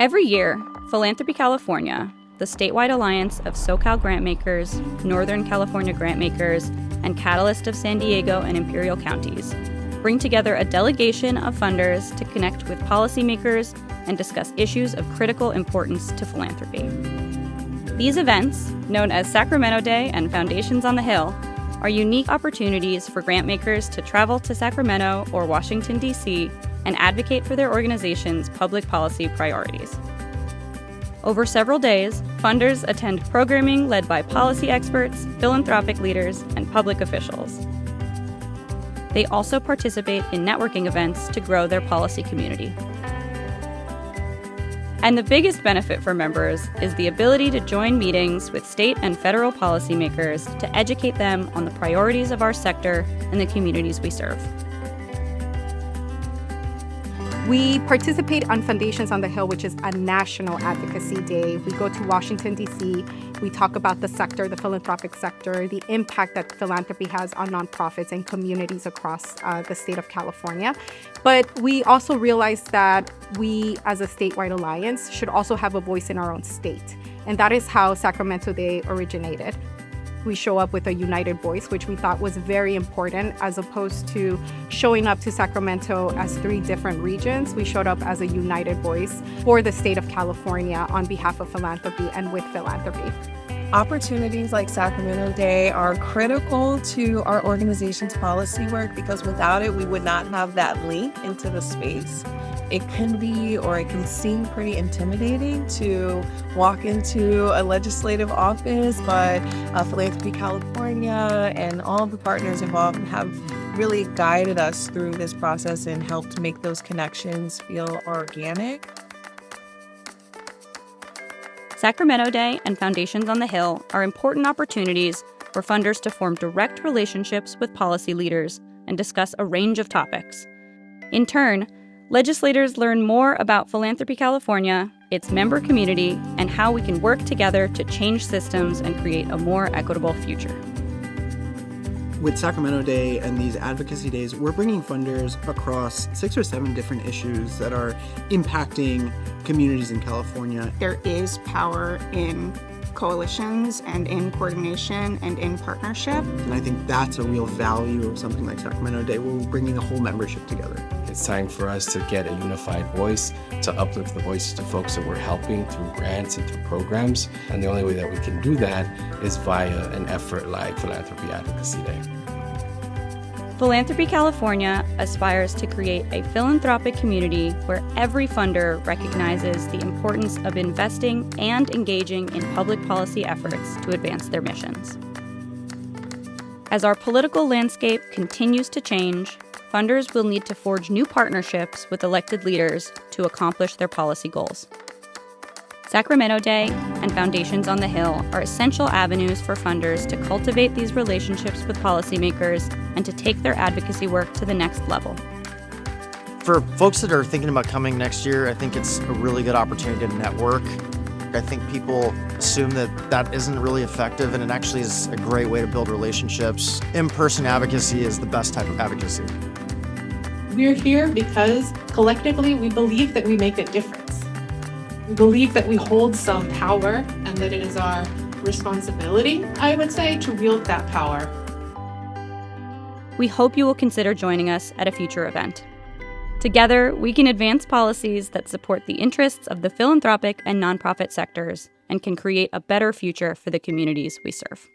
Every year, Philanthropy California, the statewide alliance of SoCal grantmakers, Northern California grantmakers, and Catalyst of San Diego and Imperial counties, bring together a delegation of funders to connect with policymakers and discuss issues of critical importance to philanthropy. These events, known as Sacramento Day and Foundations on the Hill, are unique opportunities for grantmakers to travel to Sacramento or Washington, D.C. and advocate for their organization's public policy priorities. Over several days, funders attend programming led by policy experts, philanthropic leaders, and public officials. They also participate in networking events to grow their policy community. And the biggest benefit for members is the ability to join meetings with state and federal policymakers to educate them on the priorities of our sector and the communities we serve. We participate on Foundations on the Hill, which is a national advocacy day. We go to Washington, D.C. We talk about the sector, the philanthropic sector, the impact that philanthropy has on nonprofits and communities across the state of California. But we also realize that we, as a statewide alliance, should also have a voice in our own state. And that is how Sacramento Day originated. We show up with a united voice, which we thought was very important, as opposed to showing up to Sacramento as 3 different regions. We showed up as a united voice for the state of California on behalf of philanthropy and with philanthropy. Opportunities like Sacramento Day are critical to our organization's policy work because without it, we would not have that link into the space. It can be, or it can seem pretty intimidating to walk into a legislative office, but Philanthropy California and all the partners involved have really guided us through this process and helped make those connections feel organic. Sacramento Day and Foundations on the Hill are important opportunities for funders to form direct relationships with policy leaders and discuss a range of topics. In turn, legislators learn more about Philanthropy California, its member community, and how we can work together to change systems and create a more equitable future. With Sacramento Day and these advocacy days, we're bringing funders across 6 or 7 different issues that are impacting communities in California. There is power in coalitions and in coordination and in partnership. And I think that's a real value of something like Sacramento Day, where we're bringing the whole membership together. It's time for us to get a unified voice, to uplift the voices of folks that we're helping through grants and through programs. And the only way that we can do that is via an effort like Philanthropy Advocacy Day. Philanthropy California aspires to create a philanthropic community where every funder recognizes the importance of investing and engaging in public policy efforts to advance their missions. As our political landscape continues to change, funders will need to forge new partnerships with elected leaders to accomplish their policy goals. Sacramento Day and Foundations on the Hill are essential avenues for funders to cultivate these relationships with policymakers and to take their advocacy work to the next level. For folks that are thinking about coming next year, I think it's a really good opportunity to network. I think people assume that that isn't really effective, and it actually is a great way to build relationships. In-person advocacy is the best type of advocacy. We're here because collectively we believe that we make a difference. We believe that we hold some power and that it is our responsibility, I would say, to wield that power. We hope you will consider joining us at a future event. Together, we can advance policies that support the interests of the philanthropic and nonprofit sectors and can create a better future for the communities we serve.